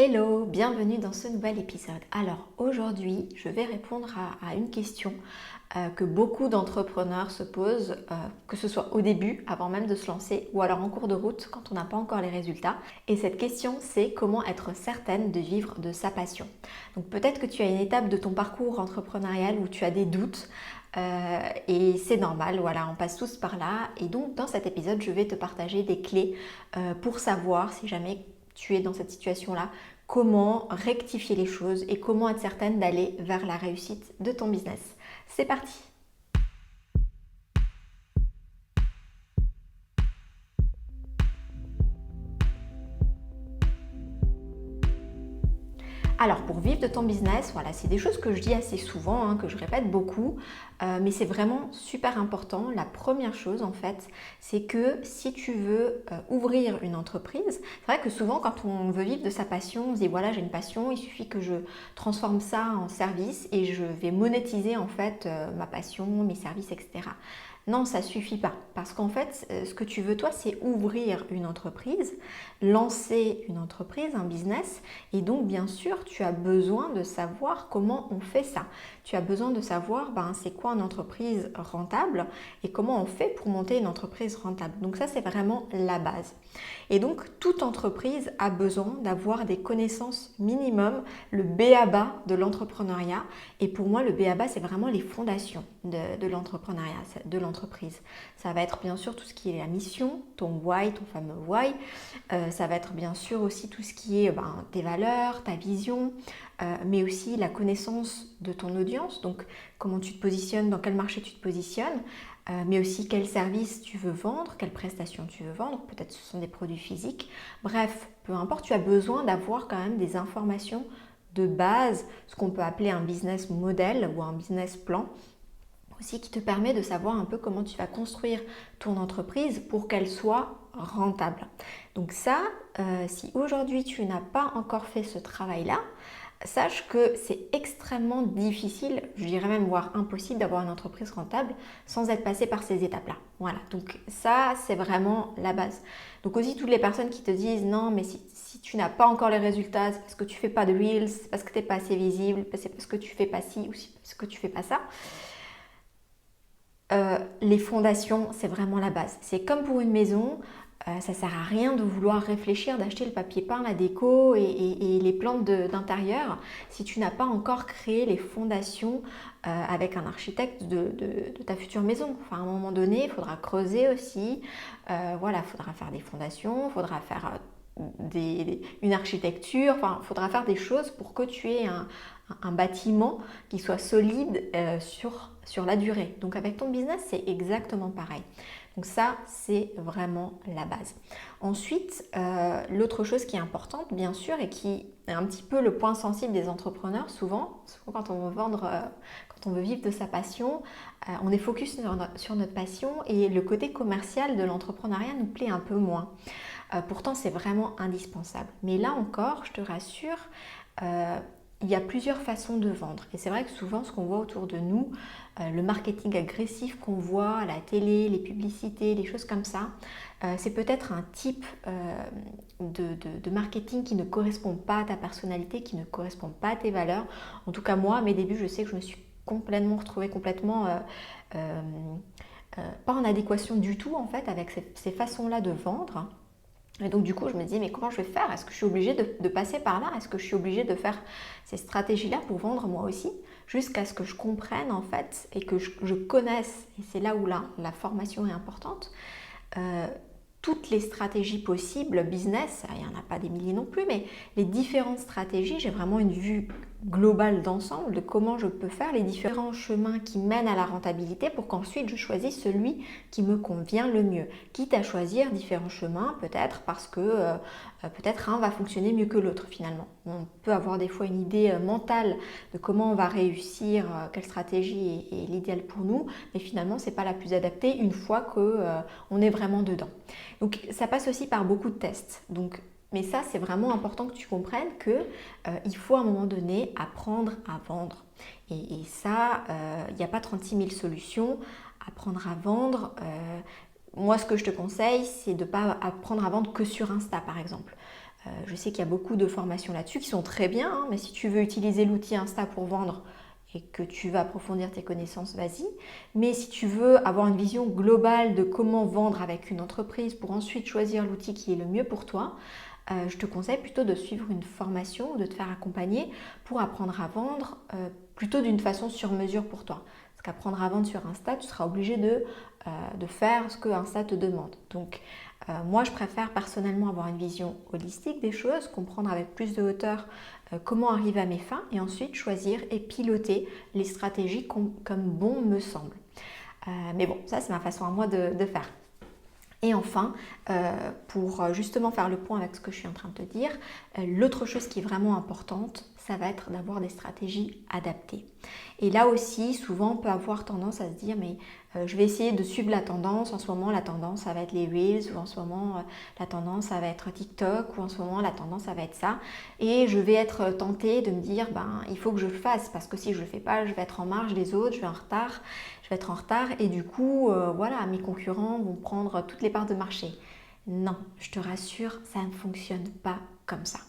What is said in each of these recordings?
Hello, bienvenue dans ce nouvel épisode. Alors aujourd'hui, je vais répondre à une question que beaucoup d'entrepreneurs se posent, que ce soit au début, avant même de se lancer, ou alors en cours de route quand on n'a pas encore les résultats. Et cette question, c'est comment être certaine de vivre de sa passion. Donc peut-être que tu as une étape de ton parcours entrepreneurial où tu as des doutes. Et c'est normal, voilà, on passe tous par là. Et donc dans cet épisode, je vais te partager des clés pour savoir si jamais tu es dans cette situation-là, comment rectifier les choses et comment être certaine d'aller vers la réussite de ton business. C'est parti! Alors pour vivre de ton business, voilà, c'est des choses que je dis assez souvent, que je répète beaucoup, mais c'est vraiment super important. La première chose en fait, c'est que si tu veux ouvrir une entreprise, c'est vrai que souvent quand on veut vivre de sa passion, on se dit voilà j'ai une passion, il suffit que je transforme ça en service et je vais monétiser en fait ma passion, mes services, etc. Non, ça suffit pas. Parce qu'en fait, ce que tu veux, toi, c'est ouvrir une entreprise, lancer une entreprise, un business. Et donc, bien sûr, tu as besoin de savoir comment on fait ça. Tu as besoin de savoir c'est quoi une entreprise rentable et comment on fait pour monter une entreprise rentable. Donc ça, c'est vraiment la base. Et donc, toute entreprise a besoin d'avoir des connaissances minimum, le b.a.-ba de l'entrepreneuriat. Et pour moi, le b.a.-ba, c'est vraiment les fondations de l'entrepreneuriat, de l'entreprise. Ça va être bien sûr tout ce qui est la mission, ton why, ton fameux why. Ça va être bien sûr aussi tout ce qui est tes valeurs, ta vision, mais aussi la connaissance de ton audience, donc comment tu te positionnes, dans quel marché tu te positionnes, mais aussi quel service tu veux vendre, quelles prestations tu veux vendre, peut-être ce sont des produits physiques. Bref, peu importe, tu as besoin d'avoir quand même des informations de base, ce qu'on peut appeler un business model ou un business plan, aussi qui te permet de savoir un peu comment tu vas construire ton entreprise pour qu'elle soit rentable. Donc ça, si aujourd'hui tu n'as pas encore fait ce travail-là, sache que c'est extrêmement difficile, je dirais même voire impossible d'avoir une entreprise rentable sans être passé par ces étapes-là. Voilà, donc ça c'est vraiment la base. Donc aussi toutes les personnes qui te disent non mais si tu n'as pas encore les résultats, c'est parce que tu fais pas de reels, c'est parce que tu n'es pas assez visible, c'est parce que tu fais pas ci ou c'est parce que tu fais pas ça. Les fondations, c'est vraiment la base. C'est comme pour une maison, ça sert à rien de vouloir réfléchir, d'acheter le papier peint, la déco et les plantes d'intérieur si tu n'as pas encore créé les fondations avec un architecte de ta future maison. Enfin, à un moment donné, il faudra creuser aussi. Voilà, il faudra faire des fondations, il faudra faire une architecture, enfin, il faudra faire des choses pour que tu aies un bâtiment qui soit solide sur la durée. Donc avec ton business, c'est exactement pareil. Donc ça, c'est vraiment la base. Ensuite, l'autre chose qui est importante, bien sûr, et qui est un petit peu le point sensible des entrepreneurs, souvent quand on veut vendre, quand on veut vivre de sa passion, on est focus sur notre passion et le côté commercial de l'entrepreneuriat nous plaît un peu moins. Pourtant, c'est vraiment indispensable. Mais là encore, je te rassure, il y a plusieurs façons de vendre. Et c'est vrai que souvent, ce qu'on voit autour de nous, le marketing agressif qu'on voit à la télé, les publicités, les choses comme ça, c'est peut-être un type de marketing qui ne correspond pas à ta personnalité, qui ne correspond pas à tes valeurs. En tout cas, moi, à mes débuts, je sais que je me suis retrouvée complètement pas en adéquation du tout en fait avec ces façons-là de vendre. Et donc du coup, je me dis, mais comment je vais faire? Est-ce que je suis obligée de passer par là? Est-ce que je suis obligée de faire ces stratégies-là pour vendre moi aussi? Jusqu'à ce que je comprenne en fait et que je connaisse, et c'est là où la formation est importante, toutes les stratégies possibles, business, il n'y en a pas des milliers non plus, mais les différentes stratégies, j'ai vraiment une vue globale d'ensemble de comment je peux faire les différents chemins qui mènent à la rentabilité pour qu'ensuite je choisisse celui qui me convient le mieux. Quitte à choisir différents chemins, peut-être parce que peut-être un va fonctionner mieux que l'autre finalement. On peut avoir des fois une idée mentale de comment on va réussir, quelle stratégie est l'idéal pour nous, mais finalement c'est pas la plus adaptée une fois qu'on est vraiment dedans. Donc ça passe aussi par beaucoup de tests. Mais ça, c'est vraiment important que tu comprennes qu'il faut à un moment donné apprendre à vendre. Et ça, il n'y a pas 36 000 solutions. Apprendre à vendre, moi ce que je te conseille, c'est de ne pas apprendre à vendre que sur Insta par exemple. Je sais qu'il y a beaucoup de formations là-dessus qui sont très bien, hein, mais si tu veux utiliser l'outil Insta pour vendre et que tu vas approfondir tes connaissances, vas-y. Mais si tu veux avoir une vision globale de comment vendre avec une entreprise pour ensuite choisir l'outil qui est le mieux pour toi, je te conseille plutôt de suivre une formation ou de te faire accompagner pour apprendre à vendre plutôt d'une façon sur mesure pour toi. Parce qu'apprendre à vendre sur Insta, tu seras obligé de faire ce que Insta te demande. Donc, moi, je préfère personnellement avoir une vision holistique des choses, comprendre avec plus de hauteur comment arriver à mes fins et ensuite choisir et piloter les stratégies comme bon me semble. Mais bon, ça, c'est ma façon à moi de faire. Et enfin, pour justement faire le point avec ce que je suis en train de te dire, l'autre chose qui est vraiment importante, ça va être d'avoir des stratégies adaptées. Et là aussi, souvent, on peut avoir tendance à se dire, mais je vais essayer de suivre la tendance. En ce moment, la tendance, ça va être les Reels, ou en ce moment, la tendance, ça va être TikTok, ou en ce moment, la tendance, ça va être ça. Et je vais être tentée de me dire, il faut que je le fasse, parce que si je ne le fais pas, je vais être en marge des autres, je vais être en retard, et du coup, voilà, mes concurrents vont prendre toutes les parts de marché. Non, je te rassure, ça ne fonctionne pas comme ça.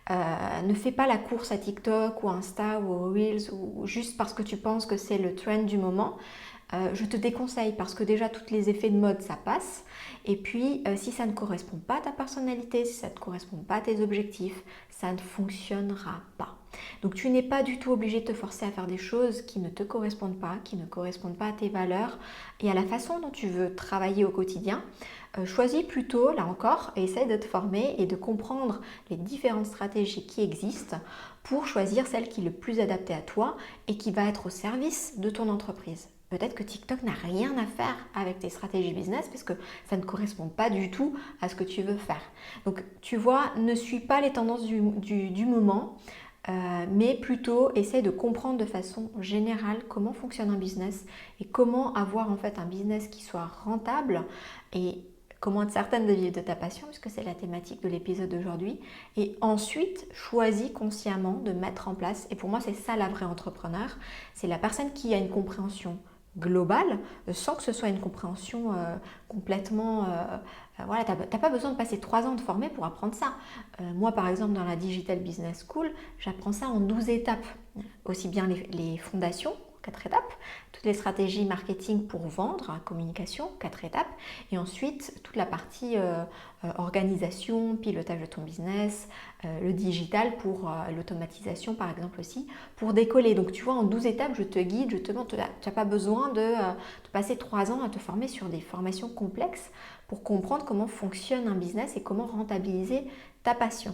Ne fais pas la course à TikTok ou Insta ou aux Reels ou juste parce que tu penses que c'est le trend du moment. Je te déconseille parce que déjà tous les effets de mode ça passe et puis si ça ne correspond pas à ta personnalité, si ça ne correspond pas à tes objectifs, ça ne fonctionnera pas. Donc tu n'es pas du tout obligé de te forcer à faire des choses qui ne te correspondent pas, qui ne correspondent pas à tes valeurs et à la façon dont tu veux travailler au quotidien. Choisis plutôt, là encore, et essaie de te former et de comprendre les différentes stratégies qui existent pour choisir celle qui est le plus adaptée à toi et qui va être au service de ton entreprise. Peut-être que TikTok n'a rien à faire avec tes stratégies business parce que ça ne correspond pas du tout à ce que tu veux faire. Donc tu vois, ne suis pas les tendances du moment, mais plutôt essaie de comprendre de façon générale comment fonctionne un business et comment avoir en fait un business qui soit rentable et comment être certaine de vivre de ta passion, puisque c'est la thématique de l'épisode d'aujourd'hui. Et ensuite, choisis consciemment de mettre en place, et pour moi c'est ça la vraie entrepreneur, c'est la personne qui a une compréhension globale, sans que ce soit une compréhension complètement... voilà, tu n'as pas besoin de passer 3 ans de former pour apprendre ça. Moi par exemple dans la Digital Business School, j'apprends ça en 12 étapes. Aussi bien les fondations, 4 étapes, toutes les stratégies marketing pour vendre, communication, 4 étapes, et ensuite toute la partie organisation, pilotage de ton business, le digital pour l'automatisation par exemple aussi, pour décoller. Donc tu vois, en 12 étapes, je te guide, je te montre, tu n'as pas besoin de passer 3 ans à te former sur des formations complexes pour comprendre comment fonctionne un business et comment rentabiliser ta passion.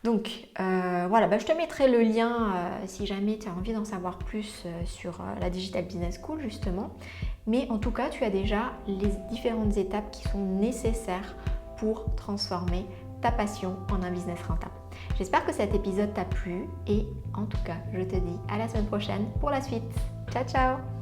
Donc voilà, je te mettrai le lien si jamais tu as envie d'en savoir plus sur la Digital Business School justement. Mais en tout cas, tu as déjà les différentes étapes qui sont nécessaires pour transformer ta passion en un business rentable. J'espère que cet épisode t'a plu et en tout cas, je te dis à la semaine prochaine pour la suite. Ciao, ciao!